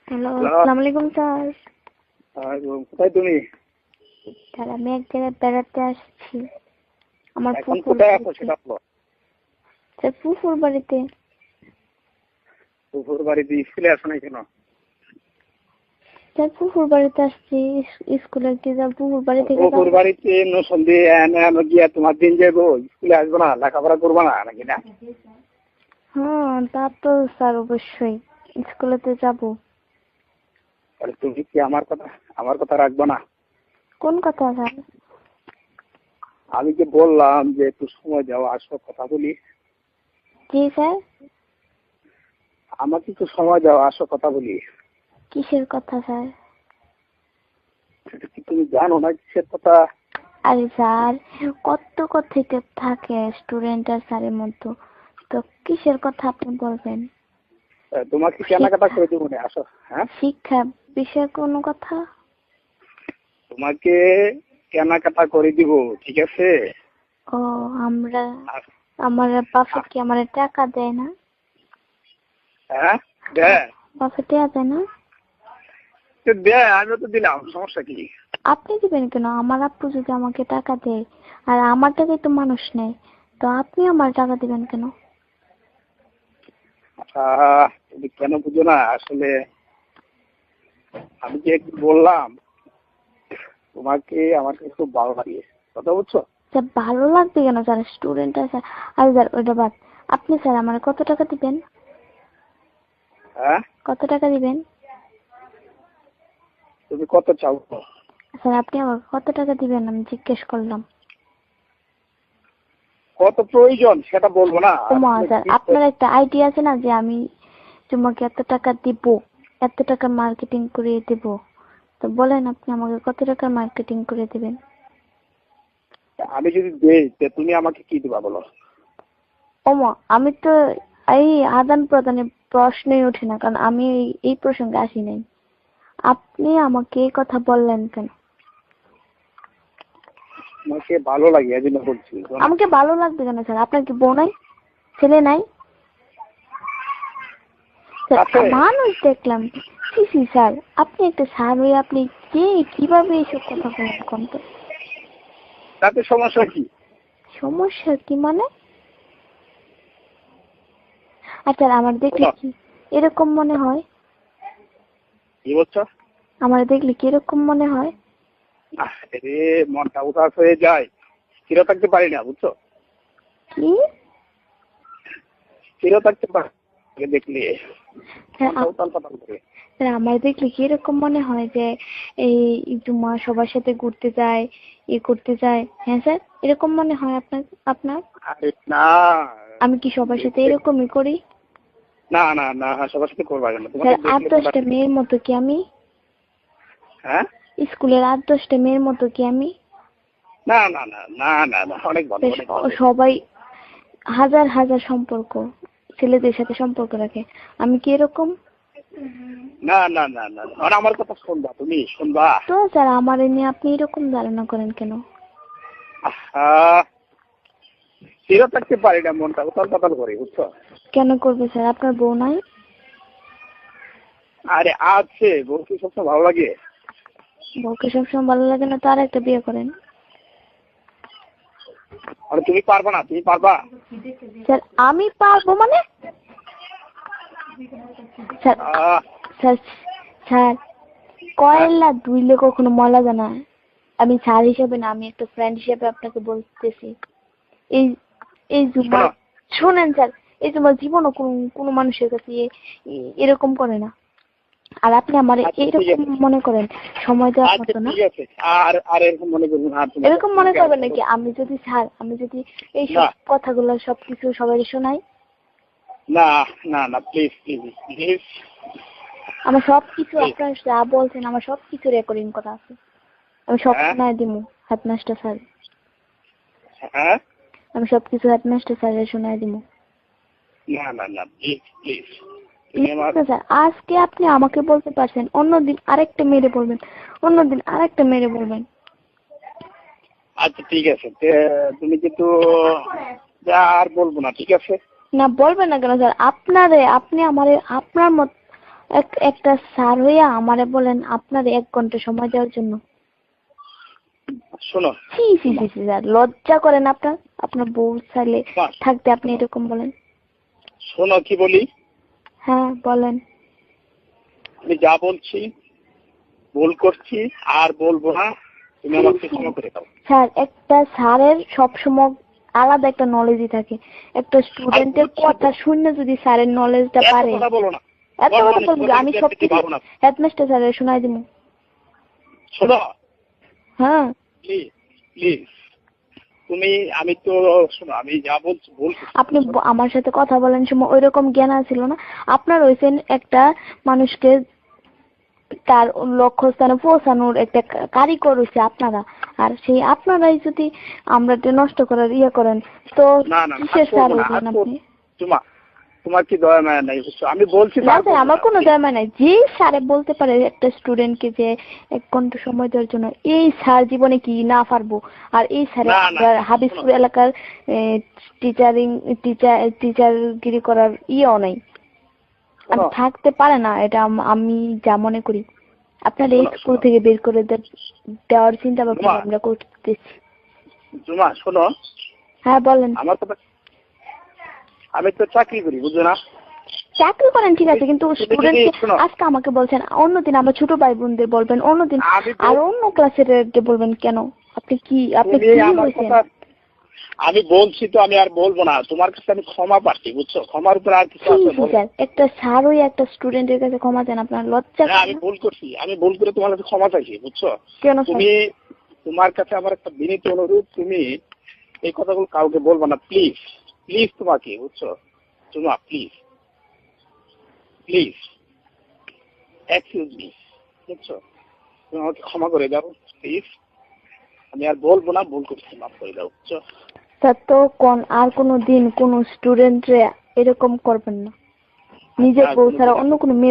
Hello, hello, আসসালামু আলাইকুম sir. কোথায় তুমি? স্যার আমি এক জায়গায় বেড়াতে আসছি। আমার এখন ফুফুর কোথায় আছো বাড়িতে। সেটা বলো। স্যার ফুফুর বাড়িতে। ফুফুর বাড়িতে স্কুলে আসো নাই কেন? স্যার ফুফুর বাড়িতে আসছি, স্কুলে কি যাব? ফুফুর বাড়ি থেকে ফুফুর যাব। বাড়িতে সন্ধে এনে গিয়া তোমার দিন যাবো, স্কুলে আসবো না, লেখাপড়া করবো না নাকি না? হ্যাঁ, তা তো স্যার অবশ্যই স্কুলেতে যাব। তাহলে তুমি কি আমার কথা রাখবো না? কোন কথা স্যার? আমি যে বললাম যে একটু সময় দাও, আসো কথা বলি। জি স্যার। আমাকে একটু সময় দাও, আসো কথা বলি। কিসের কথা স্যার? সেটা কি তুমি জানো না কিসের কথা? আরে স্যার, কত কথা থাকে স্টুডেন্ট আর স্যারের মধ্যে, তো কিসের কথা আপনি বলবেন? তোমাকে কেনাকাটা করে দেবো না, আসো। হ্যাঁ, শিক্ষা বিষয়ে কোনো কথা? তোমাকে কেনাকাটা করে দিব, ঠিক আছে? ও, আমরা আর- আমার বাফে আর- কি আমার টাকা দেয় না? হ্যাঁ, দে বাফে টাকা দেয় না? দে, আমিও তো দিলাম, সমস্যা কি? আপনি দিবেন কেন? আমার আপু যদি আমাকে টাকা দেয়, আর আমার টাকায় তো মানুষ নেই, তো আপনি আমার টাকা দিবেন কেন? তুমি কেন বুঝো না আসলে? আমি যে একটু বললাম তোমাকে, আমার কাছে খুব ভালো লাগে, কথা বুঝছো? স্যার ভালো লাগবে কেন স্যার? স্টুডেন্ট আছে। আর স্যার ওইটা বাদ, আপনি স্যার আমার কত টাকা দিবেন? হ্যাঁ, কত টাকা দিবেন? তুমি কত চাও? স্যার আপনি আমার কত টাকা দিবেন আমি জিজ্ঞেস করলাম। কত প্রয়োজন সেটা বলবো না? ওমা স্যার, আপনার একটা আইডিয়া আছে না যে আমি তোমাকে এত টাকা দিব, এত টাকা মার্কেটিং করে দেব, তো বলেন আপনি আমাকে কত টাকা মার্কেটিং করে দেবেন? আমি যদি দেই তে তুমি আমাকে কি দিবা বলো? ওমা, আমি তো এই আদান প্রদানের প্রশ্নই ওঠে না, কারণ আমি এই প্রসঙ্গে আসি নাই। আপনি আমাকে এই কথা বললেন কেন? তোমাকে ভালো লাগে এই জন্য বলছি। আমাকে ভালো লাগবে কেন স্যার? আপনার কি বউ নাই, ছেলে নাই? স্যার, আছে। মানুষ দেখলাম। সি সি স্যার, আপনি একটা স্যার হয়ে আপনি কিভাবে এইসব কথা বলেন কোন তো? তাতে সমস্যা কি? সমস্যা কি মানে? আচ্ছা, আমার দেখলে বলো, কি এরকম মনে হয়? কি বলছো? আমার দেখলে কি এরকম মনে হয়? আরে মনটা উদাস হয়ে যায়, স্থির থাকতে পারি না, বুঝছো? কি স্থির থাকতে পারি না, দেখলে স্যার? মনটা উতাল পাতাল করে। স্যার আমার দেখলে কি এরকম মনে হয় যে এই জুমা সবার সাথে ঘুরতে যায়, করতে যায়? হ্যাঁ স্যার, এরকম মনে হয় আপনার? আপনার আরে না, আমি কি সবার সাথে এরকমই করি? না না না, সবার সাথে করবা কেন? স্যার তোমাকে 8-10টা মেয়ের মতো কি আমি? হ্যাঁ, স্কুলের 8-10টা মেয়ের মতো কি আমি? না না না না না না, অনেক ভালো, বেশ, অনেক ভালো। সবাই হাজার হাজার সম্পর্ক ছেলেদের সাথে সম্পর্ক রাখে, আমি কি এরকম? না না না না, আর আমার কথা শুনবা, তুমি শুনবা। তো স্যার আমার এ নিয়ে আপনি এরকম ধারণা করেন কেন? স্থির থাকতে পারি না, মনটা উতাল পাতাল করে, বুঝছো? কেন করবে স্যার? আপনার বউ নাই? আরে আছে, বলছি সবসময় ভালো লাগে। বউকে সবসময় ভালো লাগে না তো আর একটা বিয়ে করেন। আরে তুমি পারবা না? তুমি পারবা? স্যার আমি পারবো মানে? স্যার স্যার স্যার, কয়লা ধুইলে কখনো ময়লা যায় না। আমি স্যার হিসেবে না, আমি একটা ফ্রেন্ড হিসেবে আপনাকে বলতেছি। এই এই জুমা, শোনেন স্যার, এই জুমা জীবনও কোনো মানুষের কাছে এরকম করে না। আর আপনি আমার এরকম মনে করেন সময় দেওয়ার আচ্ছা মতো না? ঠিক আছে, আর এরকম মনে করবো না। এরকম মনে করবেন নাকি আমি যদি স্যার, আমি যদি এই সব কথাগুলো সবকিছু সবাই শোনাই? না না না, প্লিজ প্লিজ প্লিজ। আমার সবকিছু আপনার যা বলছেন আমার সবকিছু রেকর্ডিং করা আছে, আমি সব শোনায় দিব হেডমাস্টার স্যার। হ্যাঁ, আমি সবকিছু হেডমাস্টার স্যারের শোনায় দিব। না না না, প্লিজ প্লিজ। স্যার আজকে আপনি আমাকে বলতে পারছেন, অন্যদিন আরেকটা মেরে বলবেন, অন্যদিন আরেকটা মেরে বলবেন। আচ্ছা ঠিক আছে, তুমি কিন্তু আর বলবো না, ঠিক আছে? না বলবেন না কেন স্যার? আপনি আমারে আপনার মত একটা স্যার হইয়া আমারে বলেন আপনার 1 ঘন্টা সময় দেওয়ার জন্য। শোনো ছি ছি ছি ছি স্যার, লজ্জা করেন আপনার? আপনার বউ চাইলে বাস, থাকতে আপনি এরকম বলেন? শোনো কি বলি, হ্যাঁ বলেন। আমি যা বলছি ভুল করছি আর বলবো না, তুমি আমাকে ক্ষমা করে দাও। স্যার, একটা স্যারের সবসময় আলাদা একটা নলেজই থাকে। একটা স্টুডেন্টের কথা শুনে যদি স্যারের নলেজটা এত পারে। কথা বলো না, এত কথা বলবো, আমি সব কিছু ভালো না। হেডমাস্টার স্যারের শোনাই দিব। শোনো হ্যাঁ প্লিজ প্লিজ, তুমি আমি তো শোনো, আমি যা বলছি ভুল করছি। আপনি আমার সাথে কথা বলেন সময় ওইরকম জ্ঞান ছিল না। আপনার হইছেন একটা মানুষকে তার লক্ষ্যস্থানে পৌঁছানোর একটা কারিগর হইছে আপনারা। আর সেই আপনারাই যদি আমরা নষ্ট করার ইয়ে করেন তো না না কিসের স্যার হইলেন আপনি? তোমার কি দয়া মায়া নাই? বুঝছো, আমি বলছি না স্যার, আমার কোনো দরকার নাই। যে স্যারে বলতে পারে একটা স্টুডেন্টকে যে 1 ঘন্টা সময় দেওয়ার জন্য, এই স্যার জীবনে কি না পারবো? আর এই স্যারে হাবিবপুর এলাকার টিচারগিরি করার ইয়েও নাই, আমি থাকতে পারে না, এটা আমি যা মনে করি। আপনার এই স্কুল থেকে বের করে দেওয়ার চিন্তা ভাবনা আমরা করতেছি। জুমা শোনো। হ্যাঁ বলেন। আমার কথা, আমি তো চাকরি করি, বুঝো না? চাকরি করেন ঠিক আছে, কিন্তু স্টুডেন্টকে আজকে আমাকে বলছেন, অন্যদিন আমার ছোট ভাই বোনদের বলবেন, অন্যদিন আর অন্য ক্লাসের বলবেন কেন? আপনি কি হয়েছেন? আমি বলছি তো, আমি আর বলবো না। তোমার কাছে আমি ক্ষমা প্রার্থী, বুঝছো? ক্ষমার উপরে আর কিছু আছে? একটা স্যার হয়ে একটা স্টুডেন্টের কাছে ক্ষমা চান, আপনার লজ্জা? আমি ভুল করছি, আমি ভুল করে তোমার কাছে ক্ষমা চাইছি, বুঝছো? কেন? তুমি, তোমার কাছে আমার একটা বিনীত অনুরোধ, তুমি এই কথাগুলো কাউকে বলবো না, প্লিজ প্লিজ, তোমাকে, বুঝছো? তোমা প্লিজ প্লিজ এক্সকিউজ মি, বুঝছো? তুমি আমাকে ক্ষমা করে দাও প্লিজ, আমি আর বলবো না, ভুল করছি, মাফ করে দাও, বুঝছো? স্যার তো আর কোনো দিন কোনো স্টুডেন্টরে এরকম করবেন না, নিজের বউ ছাড়া অন্য কোনো